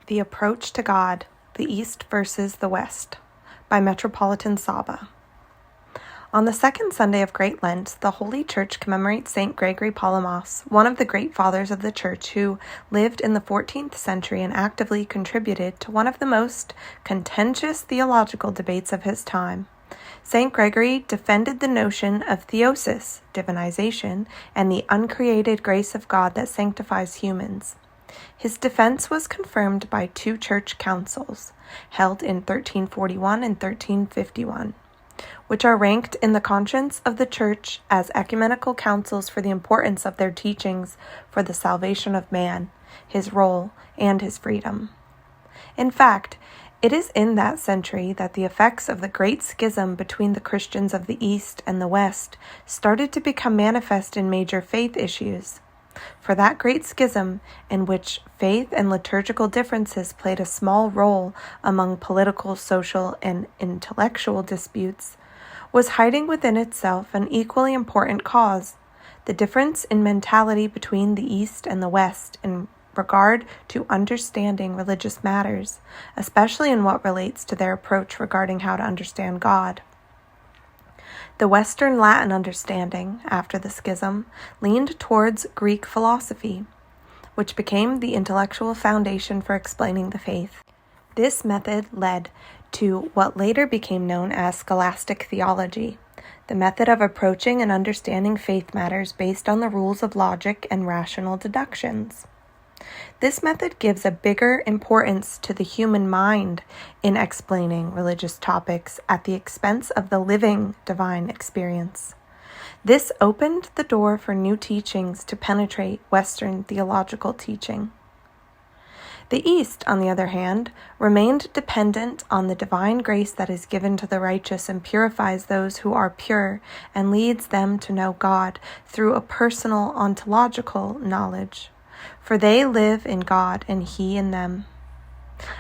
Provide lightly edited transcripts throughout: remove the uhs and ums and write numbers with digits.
The Approach to God, the East versus the West, by Metropolitan Saba. On the second Sunday of Great Lent, the Holy Church commemorates St. Gregory Palamas, one of the great fathers of the Church who lived in the 14th century and actively contributed to one of the most contentious theological debates of his time. St. Gregory defended the notion of theosis, divinization, and the uncreated grace of God that sanctifies humans. His defense was confirmed by two church councils, held in 1341 and 1351, which are ranked in the conscience of the Church as ecumenical councils for the importance of their teachings for the salvation of man, his role, and his freedom. In fact, it is in that century that the effects of the great schism between the Christians of the East and the West started to become manifest in major faith issues. For that great schism, in which faith and liturgical differences played a small role among political, social, and intellectual disputes, was hiding within itself an equally important cause: the difference in mentality between the East and the West in regard to understanding religious matters, especially in what relates to their approach regarding how to understand God. The Western Latin understanding, after the schism, leaned towards Greek philosophy, which became the intellectual foundation for explaining the faith. This method led to what later became known as scholastic theology, the method of approaching and understanding faith matters based on the rules of logic and rational deductions. This method gives a bigger importance to the human mind in explaining religious topics at the expense of the living divine experience. This opened the door for new teachings to penetrate Western theological teaching. The East, on the other hand, remained dependent on the divine grace that is given to the righteous and purifies those who are pure and leads them to know God through a personal ontological knowledge. For they live in God and He in them.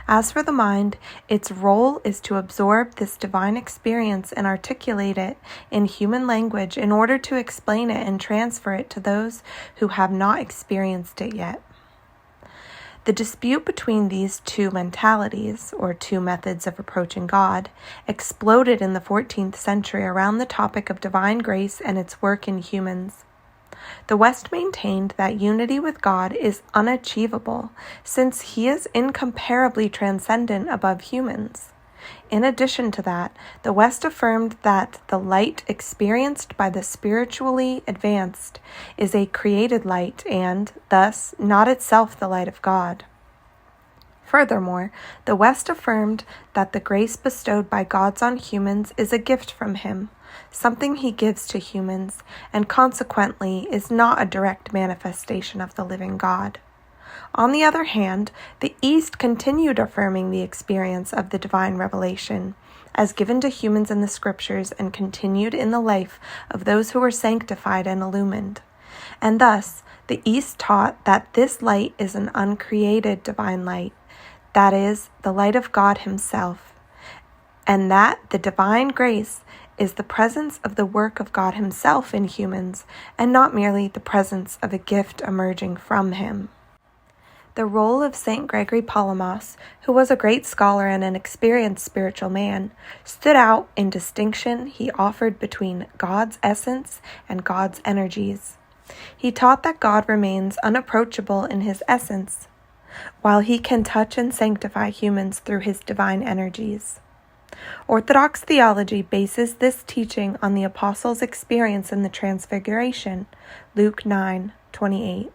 As for the mind, its role is to absorb this divine experience and articulate it in human language in order to explain it and transfer it to those who have not experienced it yet. The dispute between these two mentalities, or two methods of approaching God, exploded in the 14th century around the topic of divine grace and its work in humans. The West maintained that unity with God is unachievable, since He is incomparably transcendent above humans. In addition to that, the West affirmed that the light experienced by the spiritually advanced is a created light and, thus, not itself the light of God. Furthermore, the West affirmed that the grace bestowed by God on humans is a gift from Him, something He gives to humans, and consequently is not a direct manifestation of the living God. On the other hand, the East continued affirming the experience of the divine revelation as given to humans in the Scriptures and continued in the life of those who were sanctified and illumined. And thus, the East taught that this light is an uncreated divine light, that is, the light of God Himself, and that the divine grace is the presence of the work of God Himself in humans, and not merely the presence of a gift emerging from Him. The role of St. Gregory Palamas, who was a great scholar and an experienced spiritual man, stood out in distinction he offered between God's essence and God's energies. He taught that God remains unapproachable in His essence, while He can touch and sanctify humans through His divine energies. Orthodox theology bases this teaching on the Apostles' experience in the Transfiguration, Luke 9:28.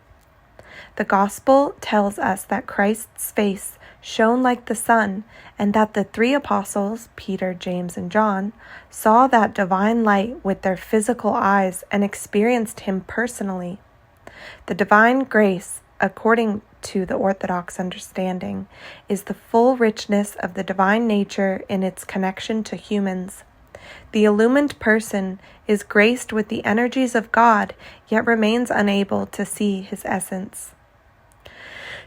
The Gospel tells us that Christ's face shone like the sun, and that the three apostles, Peter, James, and John, saw that divine light with their physical eyes and experienced Him personally. The divine grace, according to the Orthodox understanding, is the full richness of the divine nature in its connection to humans. The illumined person is graced with the energies of God, yet remains unable to see His essence.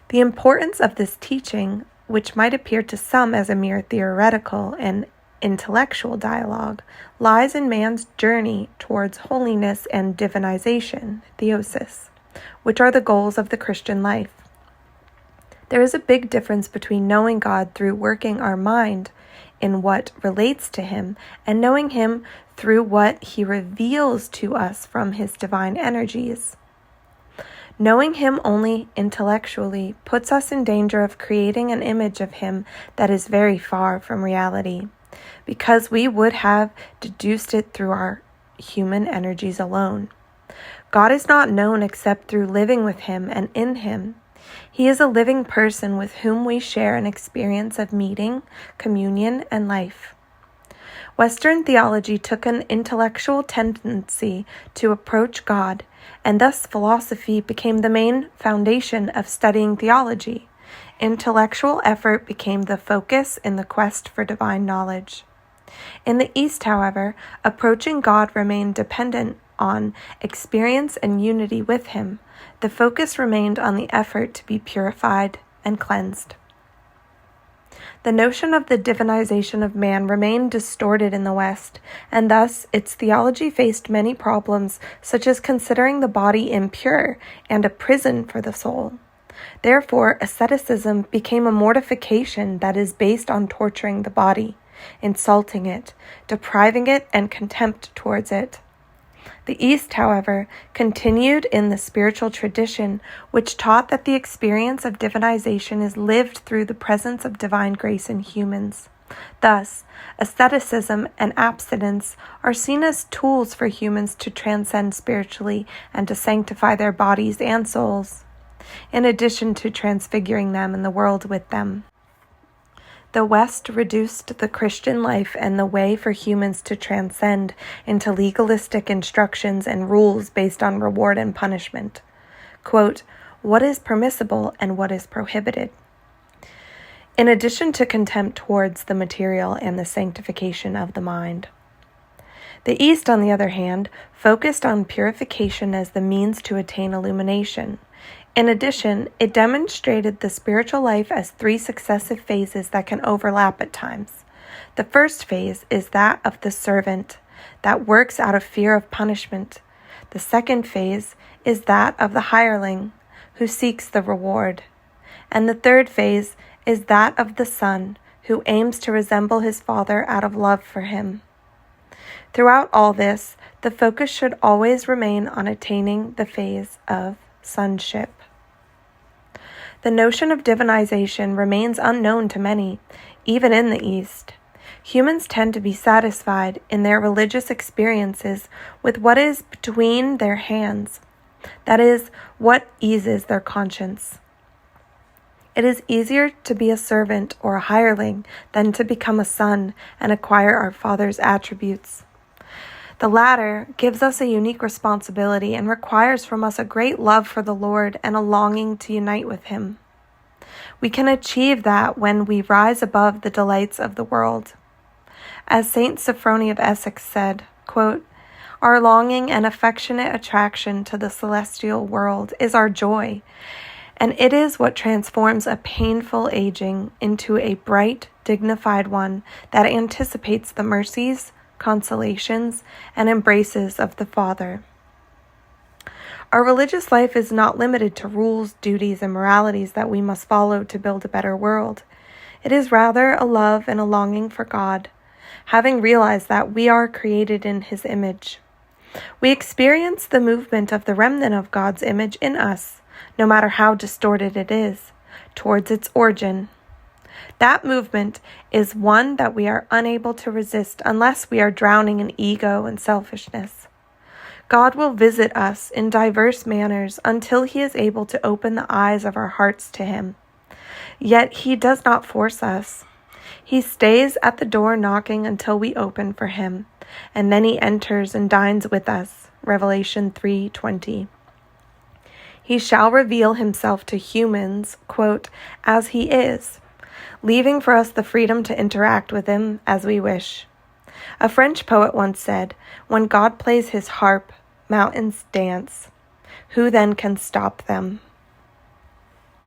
The importance of this teaching, which might appear to some as a mere theoretical and intellectual dialogue, lies in man's journey towards holiness and divinization, theosis, which are the goals of the Christian life. There is a big difference between knowing God through working our mind in what relates to Him and knowing Him through what He reveals to us from His divine energies. Knowing Him only intellectually puts us in danger of creating an image of Him that is very far from reality, because we would have deduced it through our human energies alone. God is not known except through living with Him and in Him. He is a living person with whom we share an experience of meeting, communion, and life. Western theology took an intellectual tendency to approach God, and thus philosophy became the main foundation of studying theology. Intellectual effort became the focus in the quest for divine knowledge. In the East, however, approaching God remained dependent on experience and unity with Him. The focus remained on the effort to be purified and cleansed. The notion of the divinization of man remained distorted in the West, and thus its theology faced many problems, such as considering the body impure and a prison for the soul. Therefore, asceticism became a mortification that is based on torturing the body, insulting it, depriving it, and contempt towards it. The East, however, continued in the spiritual tradition, which taught that the experience of divinization is lived through the presence of divine grace in humans. Thus, asceticism and abstinence are seen as tools for humans to transcend spiritually and to sanctify their bodies and souls, in addition to transfiguring them in the world with them. The West reduced the Christian life and the way for humans to transcend into legalistic instructions and rules based on reward and punishment. Quote, what is permissible and what is prohibited? In addition to contempt towards the material and the sanctification of the mind. The East, on the other hand, focused on purification as the means to attain illumination. In addition, it demonstrated the spiritual life as three successive phases that can overlap at times. The first phase is that of the servant that works out of fear of punishment. The second phase is that of the hireling who seeks the reward. And the third phase is that of the son who aims to resemble his father out of love for him. Throughout all this, the focus should always remain on attaining the phase of sonship. The notion of divinization remains unknown to many, even in the East. Humans tend to be satisfied in their religious experiences with what is between their hands, that is, what eases their conscience. It is easier to be a servant or a hireling than to become a son and acquire our Father's attributes. The latter gives us a unique responsibility and requires from us a great love for the Lord and a longing to unite with Him. We can achieve that when we rise above the delights of the world. As Saint Sophronie of Essex said, quote, our longing and affectionate attraction to the celestial world is our joy, and it is what transforms a painful aging into a bright, dignified one that anticipates the mercies, consolations, and embraces of the Father. Our religious life is not limited to rules, duties, and moralities that we must follow to build a better world. It is rather a love and a longing for God, having realized that we are created in His image. We experience the movement of the remnant of God's image in us, no matter how distorted it is, towards its origin. That movement is one that we are unable to resist unless we are drowning in ego and selfishness. God will visit us in diverse manners until He is able to open the eyes of our hearts to Him. Yet He does not force us. He stays at the door knocking until we open for Him, and then He enters and dines with us. Revelation 3:20. He shall reveal Himself to humans, quote, as He is, leaving for us the freedom to interact with Him as we wish. A French poet once said, when God plays His harp, mountains dance. Who then can stop them?